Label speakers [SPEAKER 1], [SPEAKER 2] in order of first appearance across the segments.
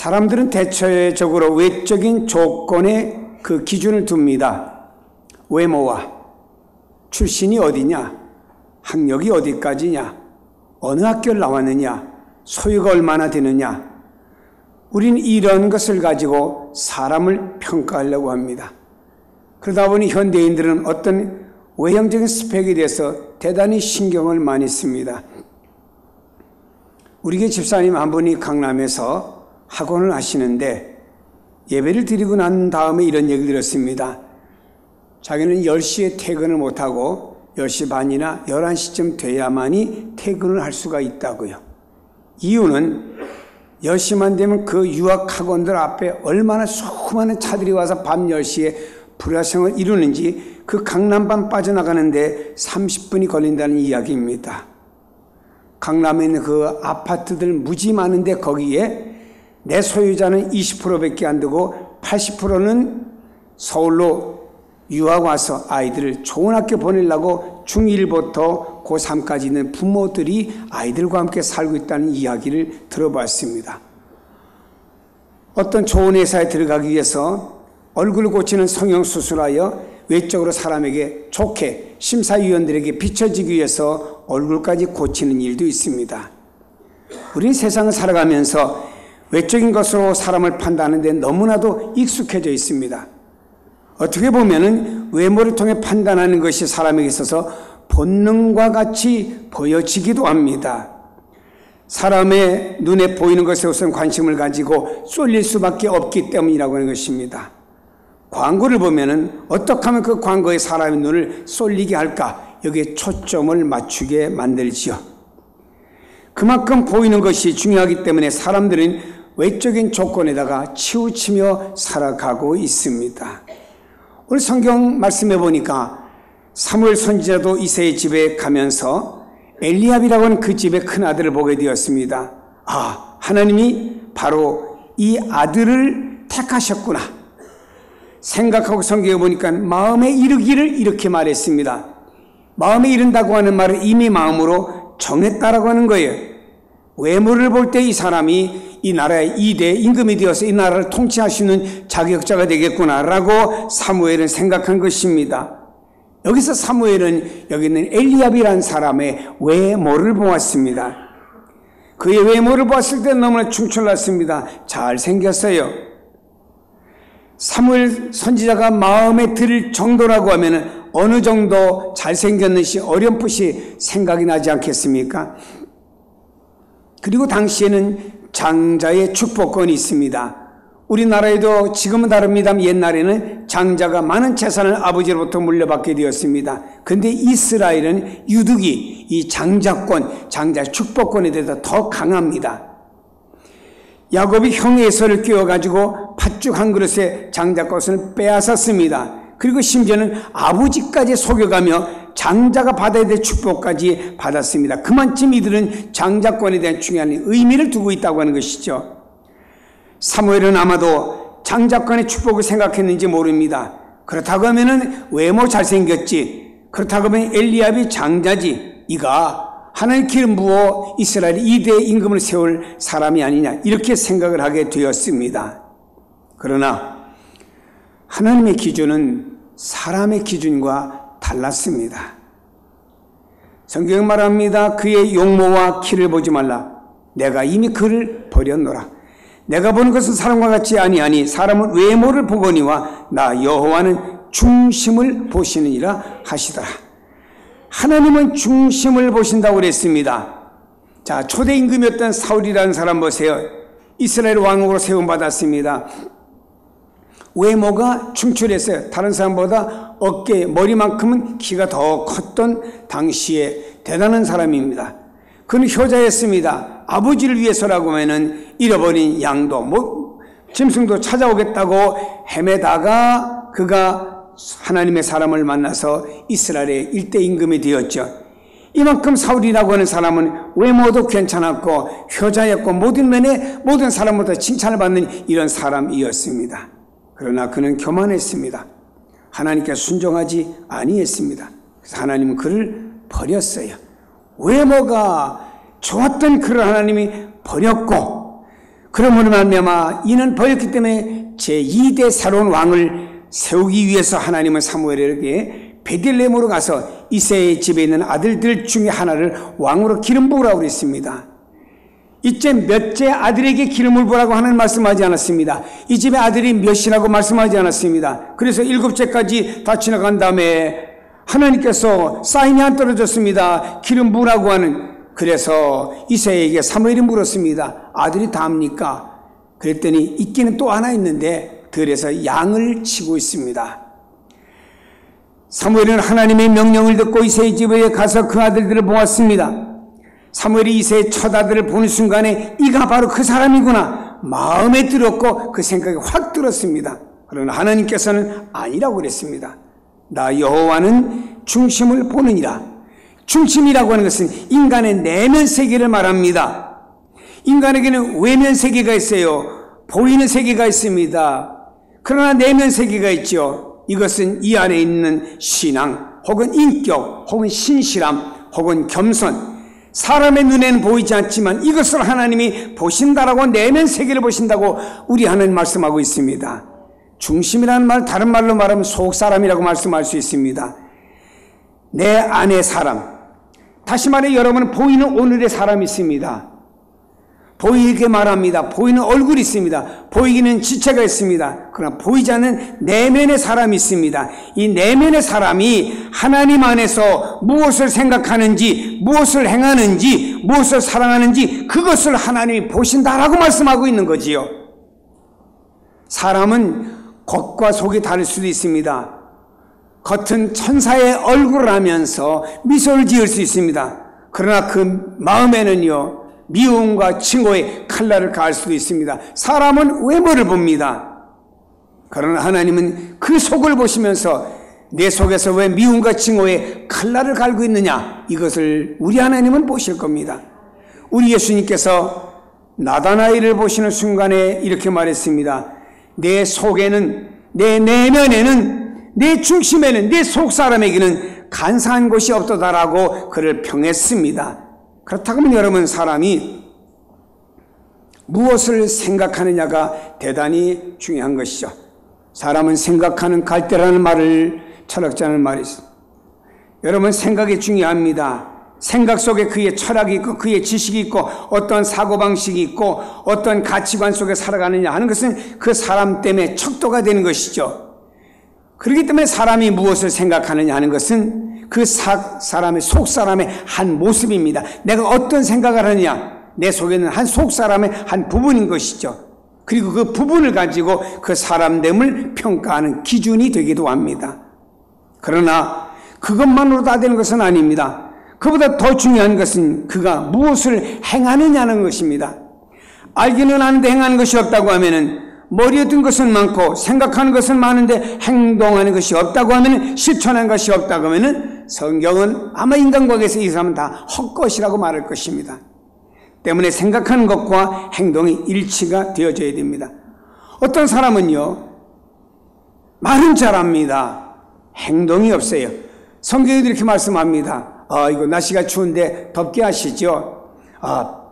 [SPEAKER 1] 사람들은 대체적으로 외적인 조건에 그 기준을 둡니다. 외모와 출신이 어디냐, 학력이 어디까지냐, 어느 학교를 나왔느냐, 소유가 얼마나 되느냐. 우린 이런 것을 가지고 사람을 평가하려고 합니다. 그러다 보니 현대인들은 어떤 외형적인 스펙에 대해서 대단히 신경을 많이 씁니다. 우리 교회 집사님 한 분이 강남에서 학원을 하시는데 예배를 드리고 난 다음에 이런 얘기를 들었습니다. 자기는 10시에 퇴근을 못하고 10시 반이나 11시쯤 돼야만이 퇴근을 할 수가 있다고요. 이유는 10시만 되면 그 유학학원들 앞에 얼마나 수많은 차들이 와서 밤 10시에 불화성을 이루는지 그 강남반 빠져나가는데 30분이 걸린다는 이야기입니다. 강남에 있는 그 아파트들 무지 많은데 거기에 내 소유자는 20%밖에 안 되고 80%는 서울로 유학 와서 아이들을 좋은 학교 보내려고 중1부터 고3까지 있는 부모들이 아이들과 함께 살고 있다는 이야기를 들어봤습니다. 어떤 좋은 회사에 들어가기 위해서 얼굴을 고치는 성형수술하여 외적으로 사람에게 좋게 심사위원들에게 비춰지기 위해서 얼굴까지 고치는 일도 있습니다. 우리는 세상을 살아가면서 외적인 것으로 사람을 판단하는데 너무나도 익숙해져 있습니다. 어떻게 보면은 외모를 통해 판단하는 것이 사람에게 있어서 본능과 같이 보여지기도 합니다. 사람의 눈에 보이는 것에 우선 관심을 가지고 쏠릴 수밖에 없기 때문이라고 하는 것입니다. 광고를 보면은 어떻게 하면 그 광고에 사람의 눈을 쏠리게 할까? 여기에 초점을 맞추게 만들지요. 그만큼 보이는 것이 중요하기 때문에 사람들은 외적인 조건에다가 치우치며 살아가고 있습니다. 오늘 성경 말씀해 보니까 사무엘 선지자도 이새의 집에 가면서 엘리압이라고 하는 그 집의 큰 아들을 보게 되었습니다. 아, 하나님이 바로 이 아들을 택하셨구나 생각하고 성경에 보니까 마음에 이르기를 이렇게 말했습니다. 마음에 이른다고 하는 말은 이미 마음으로 정했다라고 하는 거예요. 외모를 볼 때 이 사람이 이 나라의 2대 임금이 되어서 이 나라를 통치할 수 있는 자격자가 되겠구나라고 사무엘은 생각한 것입니다. 여기서 사무엘은 여기 있는 엘리압이라는 사람의 외모를 보았습니다. 그의 외모를 보았을 때 너무나 충출났습니다. 잘생겼어요. 사무엘 선지자가 마음에 들 정도라고 하면 어느 정도 잘생겼는지 어렴풋이 생각이 나지 않겠습니까? 그리고 당시에는 장자의 축복권이 있습니다. 우리나라에도 지금은 다릅니다만 옛날에는 장자가 많은 재산을 아버지로부터 물려받게 되었습니다. 그런데 이스라엘은 유득이 이 장자권, 장자의 축복권에 대해서 더 강합니다. 야곱이 형 에서를 끼워가지고 팥죽 한 그릇에 장자권을 빼앗았습니다. 그리고 심지어는 아버지까지 속여가며 장자가 받아야 될 축복까지 받았습니다. 그만큼 이들은 장자권에 대한 중요한 의미를 두고 있다고 하는 것이죠. 사무엘은 아마도 장자권의 축복을 생각했는지 모릅니다. 그렇다고 하면은 외모 잘생겼지, 그렇다고 하면 엘리압이 장자지, 이가 하나님 기름 부어 이스라엘 2대 임금을 세울 사람이 아니냐 이렇게 생각을 하게 되었습니다. 그러나 하나님의 기준은 사람의 기준과 달랐습니다. 성경은 말합니다. 그의 용모와 키를 보지 말라. 내가 이미 그를 버렸노라. 내가 보는 것은 사람과 같지 아니하니 사람은 외모를 보거니와 나 여호와는 중심을 보시느니라 하시더라. 하나님은 중심을 보신다고 그랬습니다. 자, 초대 임금이었던 사울이라는 사람 보세요. 이스라엘 왕으로 세움받았습니다. 외모가 충출했어요. 다른 사람보다 어깨, 머리만큼은 키가 더 컸던 당시에 대단한 사람입니다. 그는 효자였습니다. 아버지를 위해서라고 하면은 잃어버린 양도, 짐승도 찾아오겠다고 헤매다가 그가 하나님의 사람을 만나서 이스라엘의 1대 임금이 되었죠. 이만큼 사울이라고 하는 사람은 외모도 괜찮았고 효자였고 모든 면에 모든 사람보다 칭찬을 받는 이런 사람이었습니다. 그러나 그는 교만했습니다. 하나님께 순종하지 아니했습니다. 그래서 하나님은 그를 버렸어요. 외모가 좋았던 그를 하나님이 버렸고 그러므로 말미암아 이는 버렸기 때문에 제2대 새로운 왕을 세우기 위해서 하나님은 사무엘에게 베들레헴으로 가서 이새의 집에 있는 아들들 중에 하나를 왕으로 기름 부으라고 그랬습니다. 이제 몇째 아들에게 기름을 부으라고 하는 말씀하지 않았습니다. 이 집의 아들이 몇이라고 말씀하지 않았습니다. 그래서 7째까지 다 지나간 다음에 하나님께서 사인이 안 떨어졌습니다. 기름 부으라고 하는. 그래서 이새에게 사무엘이 물었습니다. 아들이 다합니까? 그랬더니 있기는 또 하나 있는데 들에서 양을 치고 있습니다. 사무엘은 하나님의 명령을 듣고 이새의 집에 가서 그 아들들을 보았습니다. 사무엘이 이새의 첫 아들을 보는 순간에 이가 바로 그 사람이구나 마음에 들었고 그 생각이 확 들었습니다. 그러나 하나님께서는 아니라고 그랬습니다. 나 여호와는 중심을 보느니라. 중심이라고 하는 것은 인간의 내면 세계를 말합니다. 인간에게는 외면 세계가 있어요. 보이는 세계가 있습니다. 그러나 내면 세계가 있죠. 이것은 이 안에 있는 신앙 혹은 인격 혹은 신실함 혹은 겸손, 사람의 눈에는 보이지 않지만 이것을 하나님이 보신다라고 내면 세계를 보신다고 우리 하나님 말씀하고 있습니다. 중심이라는 말 다른 말로 말하면 속사람이라고 말씀할 수 있습니다. 내 안의 사람, 다시 말해 여러분은 보이는 오늘의 사람이 있습니다. 보이게 말합니다. 보이는 얼굴이 있습니다. 보이기는 지체가 있습니다. 그러나 보이지 않는 내면의 사람이 있습니다. 이 내면의 사람이 하나님 안에서 무엇을 생각하는지, 무엇을 행하는지, 무엇을 사랑하는지 그것을 하나님이 보신다라고 말씀하고 있는 거지요. 사람은 겉과 속이 다를 수도 있습니다. 겉은 천사의 얼굴을 하면서 미소를 지을 수 있습니다. 그러나 그 마음에는요, 미움과 칭호의 칼날을 가할 수도 있습니다. 사람은 외모를 봅니다. 그러나 하나님은 그 속을 보시면서 내 속에서 왜 미움과 칭호의 칼날을 갈고 있느냐, 이것을 우리 하나님은 보실 겁니다. 우리 예수님께서 나다나엘을 보시는 순간에 이렇게 말했습니다. 내 속에는, 내 내면에는, 내 중심에는, 내 속사람에게는 간사한 곳이 없도다라고 그를 평했습니다. 그렇다고 하면 여러분, 사람이 무엇을 생각하느냐가 대단히 중요한 것이죠. 사람은 생각하는 갈대라는 말을 철학자는 말이 있습니다. 여러분, 생각이 중요합니다. 생각 속에 그의 철학이 있고 그의 지식이 있고 어떤 사고방식이 있고 어떤 가치관 속에 살아가느냐 하는 것은 그 사람 때문에 척도가 되는 것이죠. 그렇기 때문에 사람이 무엇을 생각하느냐 하는 것은 그 사람의 속사람의 한 모습입니다. 내가 어떤 생각을 하느냐, 내 속에는 한 속사람의 한 부분인 것이죠. 그리고 그 부분을 가지고 그 사람됨을 평가하는 기준이 되기도 합니다. 그러나 그것만으로 다 되는 것은 아닙니다. 그보다 더 중요한 것은 그가 무엇을 행하느냐는 것입니다. 알기는 아는데 행하는 것이 없다고 하면은, 머리에 든 것은 많고 생각하는 것은 많은데 행동하는 것이 없다고 하면, 실천한 것이 없다고 하면 성경은 아마 인간관계에서 이 사람은 다 헛것이라고 말할 것입니다. 때문에 생각하는 것과 행동이 일치가 되어져야 됩니다. 어떤 사람은요, 말은 잘합니다. 행동이 없어요. 성경에도 이렇게 말씀합니다. 이거 날씨가 추운데 덥게 하시죠.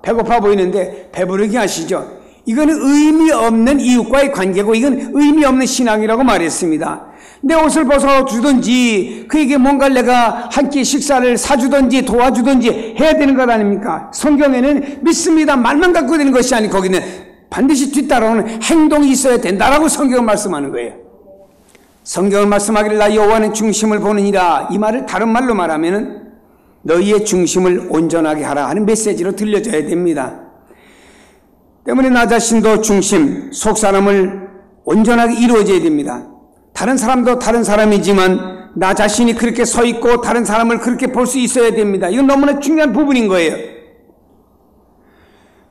[SPEAKER 1] 배고파 보이는데 배부르게 하시죠. 이거는 의미 없는 이웃과의 관계고 이건 의미 없는 신앙이라고 말했습니다. 내 옷을 벗어주든지 그에게 뭔가를 내가 한 끼 식사를 사주든지 도와주든지 해야 되는 것 아닙니까? 성경에는 믿습니다, 말만 갖고 되는 것이 아니고 거기는 반드시 뒤따라오는 행동이 있어야 된다라고 성경은 말씀하는 거예요. 성경은 말씀하기를 나 여호와는 중심을 보느니라, 이 말을 다른 말로 말하면은 너희의 중심을 온전하게 하라 하는 메시지로 들려져야 됩니다. 때문에 나 자신도 중심, 속사람을 온전하게 이루어져야 됩니다. 다른 사람도 다른 사람이지만 나 자신이 그렇게 서 있고 다른 사람을 그렇게 볼 수 있어야 됩니다. 이건 너무나 중요한 부분인 거예요.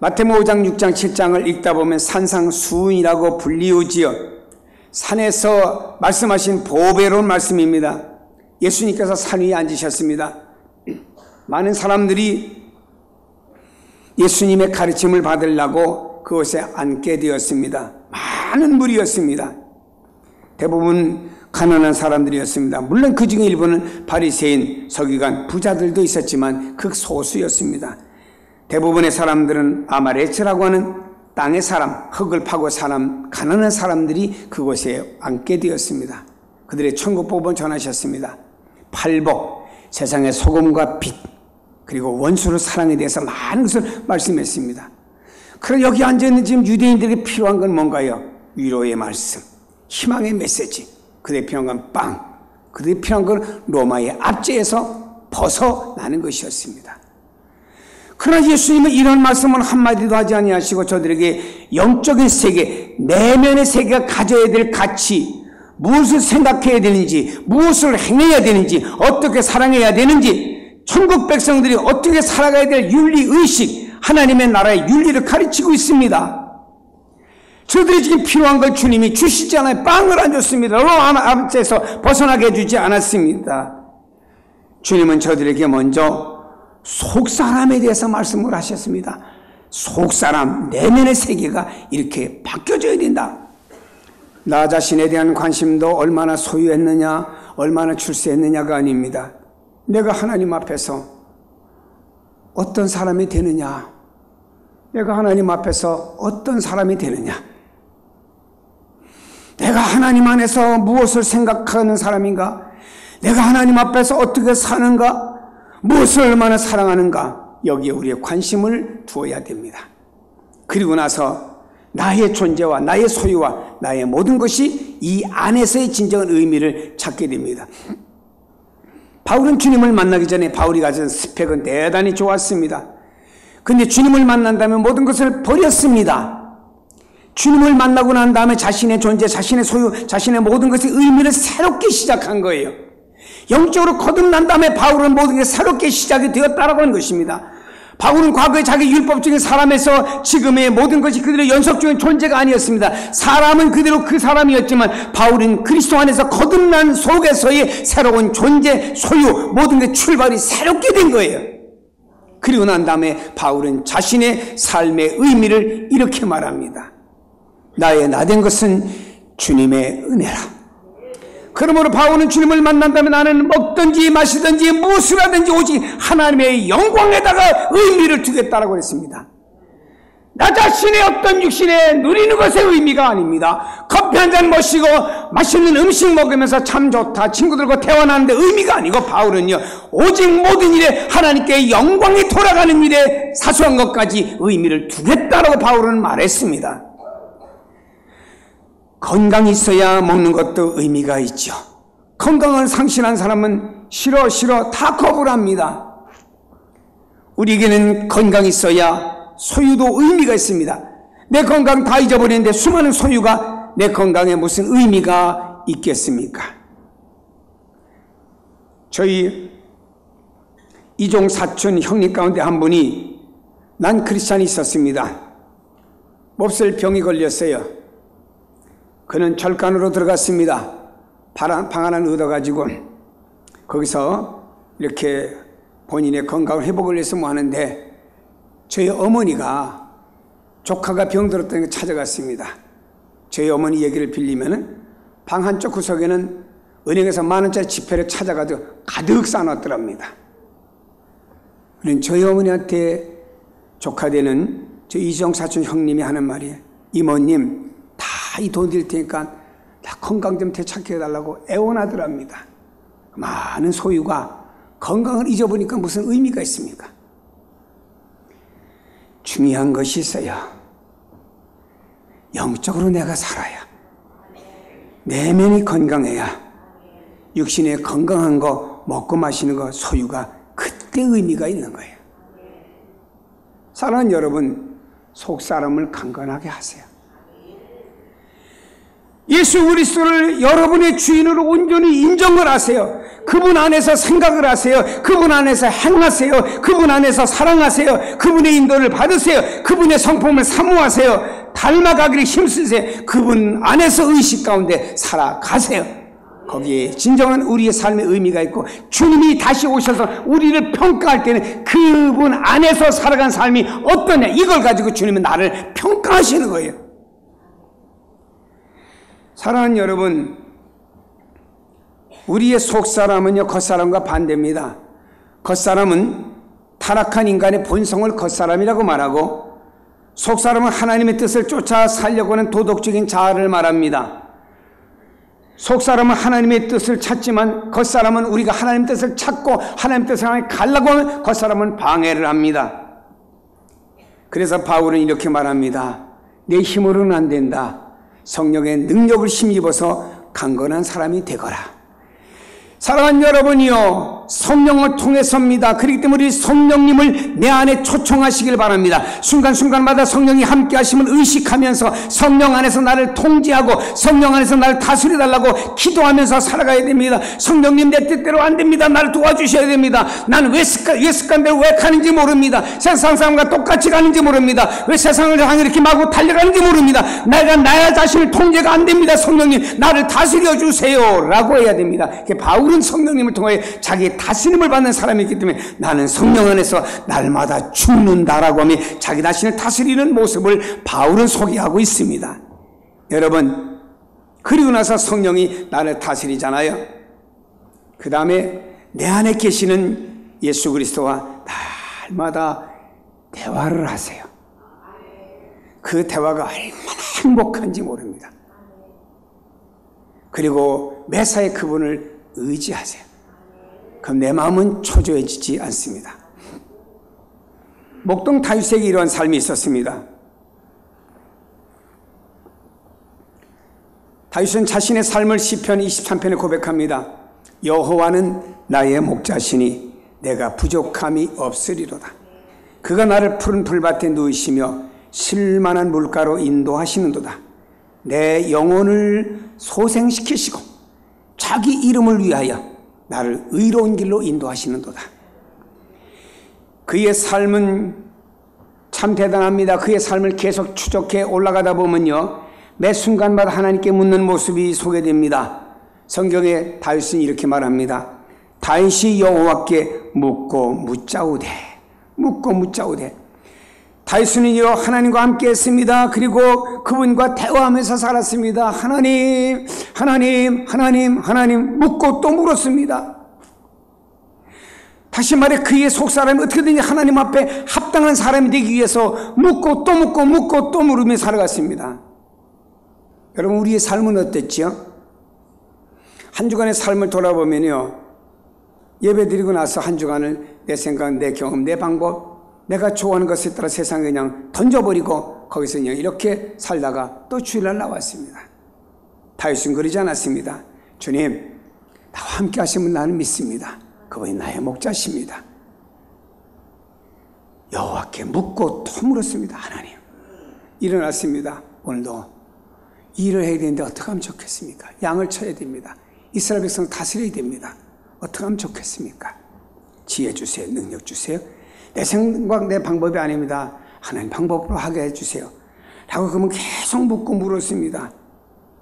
[SPEAKER 1] 마태복음 5장, 6장, 7장을 읽다 보면 산상수훈이라고 불리우지요. 산에서 말씀하신 보배로운 말씀입니다. 예수님께서 산 위에 앉으셨습니다. 많은 사람들이 예수님의 가르침을 받으려고 그곳에 앉게 되었습니다. 많은 무리였습니다. 대부분 가난한 사람들이었습니다. 물론 그 중에 일부는 바리새인, 서기관, 부자들도 있었지만 극소수였습니다. 대부분의 사람들은 아마레츠라고 하는 땅의 사람, 흙을 파고 사람, 가난한 사람들이 그곳에 앉게 되었습니다. 그들의 천국복음을 전하셨습니다. 팔복, 세상의 소금과 빛, 그리고 원수를 사랑에 대해서 많은 것을 말씀했습니다. 그럼 여기 앉아있는 지금 유대인들에게 필요한 건 뭔가요? 위로의 말씀, 희망의 메시지. 그들이 필요한 건 빵, 그들이 필요한 건 로마의 압제에서 벗어나는 것이었습니다. 그러나 예수님은 이런 말씀을 한마디도 하지 아니하시고 저들에게 영적인 세계, 내면의 세계가 가져야 될 가치, 무엇을 생각해야 되는지, 무엇을 행해야 되는지, 어떻게 사랑해야 되는지, 천국 백성들이 어떻게 살아가야 될 윤리의식, 하나님의 나라의 윤리를 가르치고 있습니다. 저들이 지금 필요한 걸 주님이 주시지 않아요. 빵을 안 줬습니다. 로마 압제에서 벗어나게 해주지 않았습니다. 주님은 저들에게 먼저 속사람에 대해서 말씀을 하셨습니다. 속사람, 내면의 세계가 이렇게 바뀌어져야 된다. 나 자신에 대한 관심도 얼마나 소유했느냐, 얼마나 출세했느냐가 아닙니다. 내가 하나님 앞에서 어떤 사람이 되느냐, 내가 하나님 앞에서 어떤 사람이 되느냐, 내가 하나님 안에서 무엇을 생각하는 사람인가, 내가 하나님 앞에서 어떻게 사는가, 무엇을 얼마나 사랑하는가, 여기에 우리의 관심을 두어야 됩니다. 그리고 나서 나의 존재와 나의 소유와 나의 모든 것이 이 안에서의 진정한 의미를 찾게 됩니다. 바울은 주님을 만나기 전에 바울이 가진 스펙은 대단히 좋았습니다. 그런데 주님을 만난다면 모든 것을 버렸습니다. 주님을 만나고 난 다음에 자신의 존재, 자신의 소유, 자신의 모든 것의 의미를 새롭게 시작한 거예요. 영적으로 거듭난 다음에 바울은 모든 게 새롭게 시작이 되었다라고 하는 것입니다. 바울은 과거에 자기 율법적인 사람에서 지금의 모든 것이 그들의 연속적인 존재가 아니었습니다. 사람은 그대로 그 사람이었지만 바울은 그리스도 안에서 거듭난 속에서의 새로운 존재, 소유, 모든 게 출발이 새롭게 된 거예요. 그리고 난 다음에 바울은 자신의 삶의 의미를 이렇게 말합니다. 나의 나된 것은 주님의 은혜라. 그러므로 바울은 주님을 만난다면 나는 먹든지 마시든지 무엇을 하든지 오직 하나님의 영광에다가 의미를 두겠다라고 했습니다. 나 자신의 어떤 육신에 누리는 것의 의미가 아닙니다. 커피 한 잔 마시고 맛있는 음식 먹으면서 참 좋다, 친구들과 대화하는데 의미가 아니고, 바울은요 오직 모든 일에 하나님께 영광이 돌아가는 일에 사소한 것까지 의미를 두겠다라고 바울은 말했습니다. 건강이 있어야 먹는 것도 의미가 있죠. 건강을 상실한 사람은 싫어 다 거부합니다. 우리에게는 건강이 있어야 소유도 의미가 있습니다. 내 건강 다 잊어버리는데 수많은 소유가 내 건강에 무슨 의미가 있겠습니까? 저희 이종 사촌 형님 가운데 한 분이 난 크리스찬이 있었습니다. 몹쓸 병이 걸렸어요. 그는 절간으로 들어갔습니다. 방 하나 얻어가지고 거기서 이렇게 본인의 건강을 회복을 위해서 뭐 하는데, 저희 어머니가 조카가 병들었다는 걸 찾아갔습니다. 저희 어머니 얘기를 빌리면은 방 한쪽 구석에는 은행에서 10,000원짜리 지폐를 찾아가도 가득 쌓아놨더랍니다. 그는 저희 어머니한테 조카 되는 저 이정 사촌 형님이 하는 말이에요. 이모님, 다 이 돈 드릴 테니까 다 건강 좀 되찾게 해달라고 애원하더랍니다. 많은 소유가 건강을 잊어보니까 무슨 의미가 있습니까? 중요한 것이 있어요. 영적으로 내가 살아야, 내면이 건강해야 육신에 건강한 거, 먹고 마시는 거, 소유가 그때 의미가 있는 거예요. 사랑하는 여러분, 속사람을 강건하게 하세요. 예수 그리스도를 여러분의 주인으로 온전히 인정을 하세요. 그분 안에서 생각을 하세요. 그분 안에서 행하세요. 그분 안에서 사랑하세요. 그분의 인도를 받으세요. 그분의 성품을 사모하세요. 닮아가기를 힘쓰세요. 그분 안에서 의식 가운데 살아가세요. 거기에 진정한 우리의 삶의 의미가 있고, 주님이 다시 오셔서 우리를 평가할 때는 그분 안에서 살아간 삶이 어떠냐, 이걸 가지고 주님은 나를 평가하시는 거예요. 사랑하는 여러분, 우리의 속사람은요 겉사람과 반대입니다. 겉사람은 타락한 인간의 본성을 겉사람이라고 말하고, 속사람은 하나님의 뜻을 쫓아 살려고 하는 도덕적인 자아를 말합니다. 속사람은 하나님의 뜻을 찾지만 겉사람은 우리가 하나님 뜻을 찾고 하나님 뜻을 가려고 하면 겉사람은 방해를 합니다. 그래서 바울은 이렇게 말합니다. 내 힘으로는 안 된다. 성령의 능력을 힘입어서 강건한 사람이 되거라. 사랑하는 여러분이요, 성령을 통해서입니다. 그렇기 때문에 우리 성령님을 내 안에 초청하시길 바랍니다. 순간순간마다 성령이 함께 하심을 의식하면서 성령 안에서 나를 통제하고 성령 안에서 나를 다스려달라고 기도하면서 살아가야 됩니다. 성령님, 내 뜻대로 안 됩니다. 나를 도와주셔야 됩니다. 나는 왜 습관대로 왜 가는지 모릅니다. 세상 사람과 똑같이 가는지 모릅니다. 왜 세상을 향해 이렇게 마구 달려가는지 모릅니다. 내가 나의 자신을 통제가 안 됩니다. 성령님, 나를 다스려 주세요 라고 해야 됩니다. 바울은 성령님을 통해 자기의 다스림을 받는 사람이기 때문에 나는 성령 안에서 날마다 죽는다라고 하며 자기 자신을 다스리는 모습을 바울은 소개하고 있습니다. 여러분, 그리고 나서 성령이 나를 다스리잖아요. 그 다음에 내 안에 계시는 예수 그리스도와 날마다 대화를 하세요. 그 대화가 얼마나 행복한지 모릅니다. 그리고 매사에 그분을 의지하세요. 그럼 내 마음은 초조해지지 않습니다. 목동 다윗에게 이러한 삶이 있었습니다. 다윗은 자신의 삶을 시편 23편에 고백합니다. 여호와는 나의 목자시니 내가 부족함이 없으리로다. 그가 나를 푸른 풀밭에 누이시며 쉴만한 물가로 인도하시는도다. 내 영혼을 소생시키시고 자기 이름을 위하여 나를 의로운 길로 인도하시는도다. 그의 삶은 참 대단합니다. 그의 삶을 계속 추적해 올라가다 보면요, 매 순간마다 하나님께 묻는 모습이 소개됩니다. 성경에 다윗은 이렇게 말합니다. 다윗이 여호와께 묻고 묻자오되. 다윗은요, 하나님과 함께 했습니다. 그리고 그분과 대화하면서 살았습니다. 하나님 묻고 또 물었습니다. 다시 말해 그의 속사람이 어떻게든지 하나님 앞에 합당한 사람이 되기 위해서 묻고 또 물으며 살아갔습니다. 여러분, 우리의 삶은 어땠죠? 한 주간의 삶을 돌아보면요, 예배 드리고 나서 한 주간을 내 생각, 내 경험, 내 방법, 내가 좋아하는 것에 따라 세상에 그냥 던져버리고 거기서 그냥 이렇게 살다가 또 주일날 나왔습니다. 다윗은 그러지 않았습니다. 주님, 나와 함께 하시면 나는 믿습니다. 그분이 나의 목자십니다. 여호와께 묻고 또 물었습니다. 하나님, 일어났습니다. 오늘도 일을 해야 되는데 어떻게 하면 좋겠습니까? 양을 쳐야 됩니다. 이스라엘 백성 다스려야 됩니다. 어떻게 하면 좋겠습니까? 지혜 주세요. 능력 주세요. 내 생각, 내 방법이 아닙니다. 하나님 방법으로 하게 해주세요 라고 그러면 계속 묻고 물었습니다.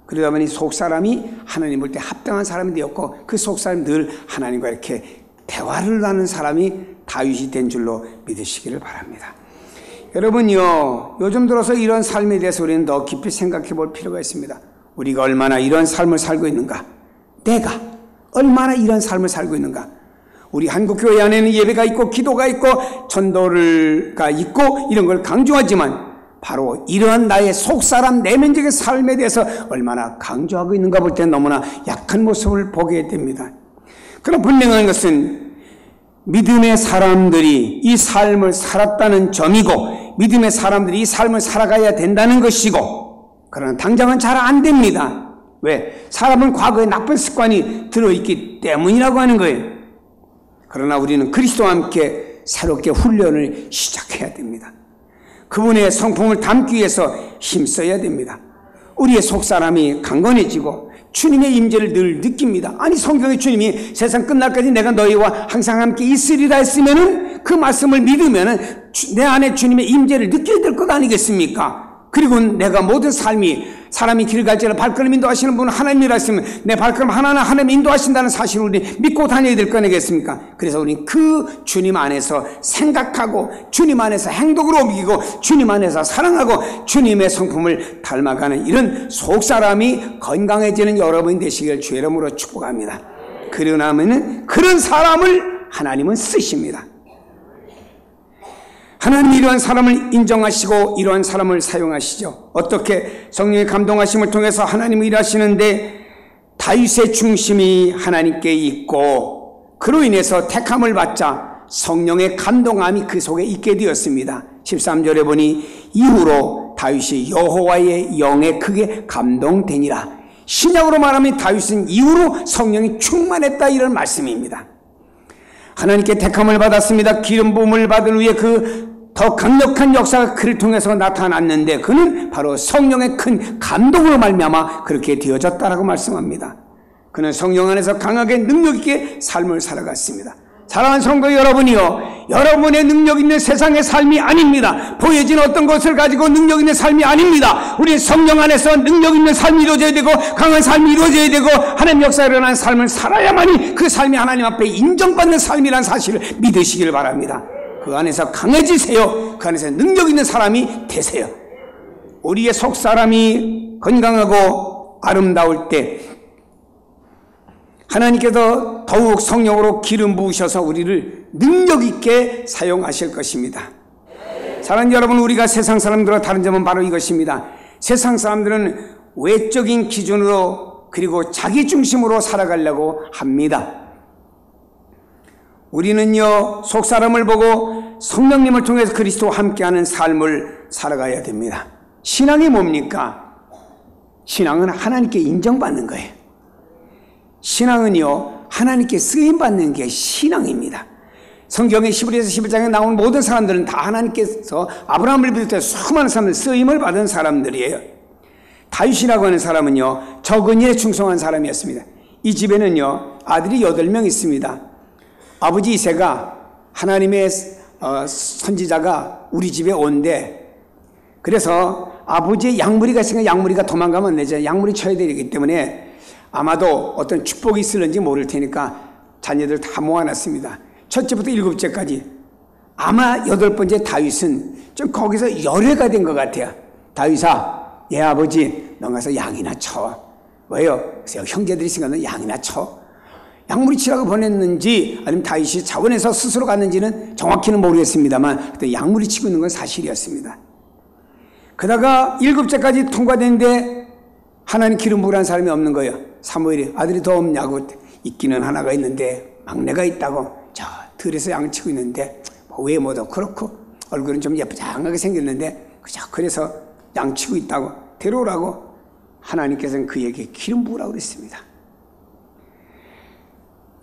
[SPEAKER 1] 그러다 보니 속사람이 하나님 볼 때 합당한 사람이 되었고, 그 속사람이 늘 하나님과 이렇게 대화를 나누는 사람이 다윗이 된 줄로 믿으시기를 바랍니다. 여러분요, 요즘 들어서 이런 삶에 대해서 우리는 더 깊이 생각해 볼 필요가 있습니다. 우리가 얼마나 이런 삶을 살고 있는가? 내가 얼마나 이런 삶을 살고 있는가? 우리 한국교회 안에는 예배가 있고 기도가 있고 전도가 있고 이런 걸 강조하지만 바로 이러한 나의 속사람 내면적인 삶에 대해서 얼마나 강조하고 있는가 볼 때 너무나 약한 모습을 보게 됩니다. 그러나 분명한 것은 믿음의 사람들이 이 삶을 살았다는 점이고, 믿음의 사람들이 이 삶을 살아가야 된다는 것이고, 그러나 당장은 잘 안 됩니다. 왜? 사람은 과거에 나쁜 습관이 들어있기 때문이라고 하는 거예요. 그러나 우리는 그리스도와 함께 새롭게 훈련을 시작해야 됩니다. 그분의 성품을 담기 위해서 힘써야 됩니다. 우리의 속사람이 강건해지고 주님의 임재를 늘 느낍니다. 아니, 성경에 주님이 세상 끝날까지 내가 너희와 항상 함께 있으리라 했으면은 그 말씀을 믿으면은 내 안에 주님의 임재를 느껴야 될 것 아니겠습니까? 그리고 내가 모든 사람이 길을 갈지라 발걸음 인도하시는 분은 하나님이라 했으면 내 발걸음 하나하나 하나님 인도하신다는 사실을 우리 믿고 다녀야 될 거 아니겠습니까? 그래서 우리 그 주님 안에서 생각하고 주님 안에서 행동으로 옮기고 주님 안에서 사랑하고 주님의 성품을 닮아가는 이런 속사람이 건강해지는 여러분이 되시길 주의 이름으로 축복합니다. 그러고 나면은 그런 사람을 하나님은 쓰십니다. 하나님이 이러한 사람을 인정하시고 이러한 사람을 사용하시죠. 어떻게? 성령의 감동하심을 통해서 하나님이 일하시는데 다윗의 중심이 하나님께 있고 그로 인해서 택함을 받자 성령의 감동함이 그 속에 있게 되었습니다. 13절에 보니 이후로 다윗이 여호와의 영에 크게 감동되니라. 신약으로 말하면 다윗은 이후로 성령이 충만했다 이런 말씀입니다. 하나님께 택함을 받았습니다. 기름 부음을 받은 후에 그 더 강력한 역사가 그를 통해서 나타났는데 그는 바로 성령의 큰 감동으로 말미암아 그렇게 되어졌다라고 말씀합니다. 그는 성령 안에서 강하게 능력 있게 삶을 살아갔습니다. 사랑하는 성도 여러분이요, 여러분의 능력 있는 세상의 삶이 아닙니다. 보여진 어떤 것을 가지고 능력 있는 삶이 아닙니다. 우리 성령 안에서 능력 있는 삶이 이루어져야 되고 강한 삶이 이루어져야 되고 하나님 역사에 일어나는 삶을 살아야만이 그 삶이 하나님 앞에 인정받는 삶이라는 사실을 믿으시길 바랍니다. 그 안에서 강해지세요. 그 안에서 능력 있는 사람이 되세요. 우리의 속사람이 건강하고 아름다울 때 하나님께서 더욱 성령으로 기름 부으셔서 우리를 능력 있게 사용하실 것입니다. 사랑하는 여러분, 우리가 세상 사람들과 다른 점은 바로 이것입니다. 세상 사람들은 외적인 기준으로 그리고 자기 중심으로 살아가려고 합니다. 우리는요, 속사람을 보고 성령님을 통해서 그리스도와 함께하는 삶을 살아가야 됩니다. 신앙이 뭡니까? 신앙은 하나님께 인정받는 거예요. 신앙은요, 하나님께 쓰임받는 게 신앙입니다. 성경의 히브리서 11장에 나온 모든 사람들은 다 하나님께서 아브라함을 비롯해서 수많은 사람들 쓰임을 받은 사람들이에요. 다윗이라고 하는 사람은요, 적은 일에 충성한 사람이었습니다. 이 집에는요, 아들이 8명 있습니다. 아버지 이새가 하나님의 선지자가 우리 집에 온대. 그래서 아버지의 양무리가 있으니까 양무리가 도망가면 안 되죠. 양무리 쳐야 되기 때문에 아마도 어떤 축복이 있을는지 모를 테니까 자녀들 다 모아놨습니다. 첫째부터 7째까지. 아마 8번째 다윗은 좀 거기서 열애가 된 것 같아요. 다윗아, 얘 아버지 너 가서 양이나 쳐. 왜요? 그래서 형제들이 있으니까 양이나 쳐. 양무리 치라고 보냈는지 아니면 다윗이 자원해서 스스로 갔는지는 정확히는 모르겠습니다만 그때 양무리 치고 있는 건 사실이었습니다. 그러다가 7째까지 통과됐는데 하나님 기름 부으라는 사람이 없는 거예요. 사무엘이 아들이 더 없냐고. 있기는 하나가 있는데 막내가 있다고. 저 들에서 양 치고 있는데 뭐 외모도 그렇고 얼굴은 좀 예쁘장하게 생겼는데 그래서 양 치고 있다고 데려오라고 하나님께서는 그에게 기름 부으라고 그랬습니다.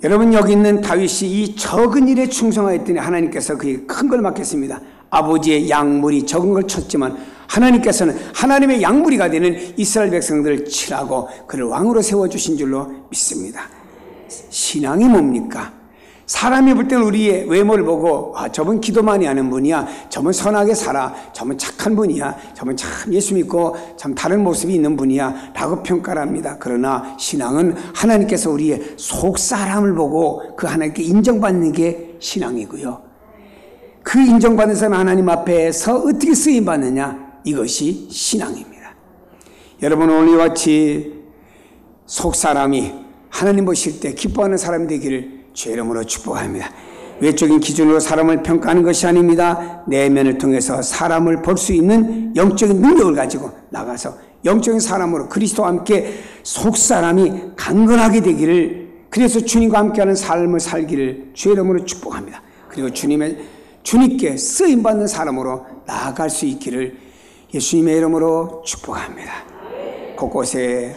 [SPEAKER 1] 여러분, 여기 있는 다윗이 이 적은 일에 충성하였더니 하나님께서 그에게 큰 걸 맡겼습니다. 아버지의 양무리 적은 걸 쳤지만 하나님께서는 하나님의 양무리가 되는 이스라엘 백성들을 치라고 그를 왕으로 세워주신 줄로 믿습니다. 신앙이 뭡니까? 사람이 볼 때는 우리의 외모를 보고 저분 기도 많이 하는 분이야, 저분 선하게 살아, 저분 착한 분이야, 저분 참 예수 믿고 참 다른 모습이 있는 분이야 라고 평가를 합니다. 그러나 신앙은 하나님께서 우리의 속사람을 보고 그 하나님께 인정받는 게 신앙이고요, 그 인정받는 사람 하나님 앞에서 어떻게 쓰임받느냐, 이것이 신앙입니다. 여러분, 오늘 같이 속사람이 하나님 보실 때 기뻐하는 사람이 되기를 주의 이름으로 축복합니다. 외적인 기준으로 사람을 평가하는 것이 아닙니다. 내면을 통해서 사람을 볼 수 있는 영적인 능력을 가지고 나가서 영적인 사람으로 그리스도와 함께 속사람이 강건하게 되기를, 그래서 주님과 함께하는 삶을 살기를 주의 이름으로 축복합니다. 그리고 주님께 쓰임받는 사람으로 나아갈 수 있기를 예수님의 이름으로 축복합니다. 곳곳에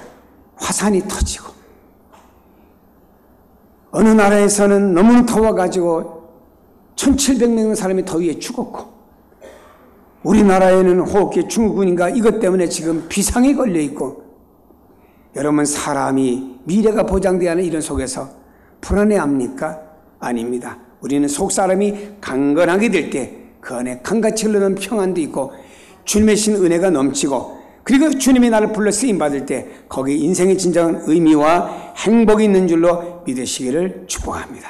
[SPEAKER 1] 화산이 터지고 어느 나라에서는 너무 더워가지고 1700명의 사람이 더위에 죽었고, 우리나라에는 호흡기 증후군인가 이것 때문에 지금 비상이 걸려있고, 여러분, 사람이 미래가 보장되어야 하는 이런 속에서 불안해합니까? 아닙니다. 우리는 속사람이 강건하게 될 때 그 안에 강같이 흐르는 평안도 있고 주님의 신 은혜가 넘치고, 그리고 주님이 나를 불러 쓰임받을 때 거기에 인생의 진정한 의미와 행복이 있는 줄로 믿으시기를 축복합니다.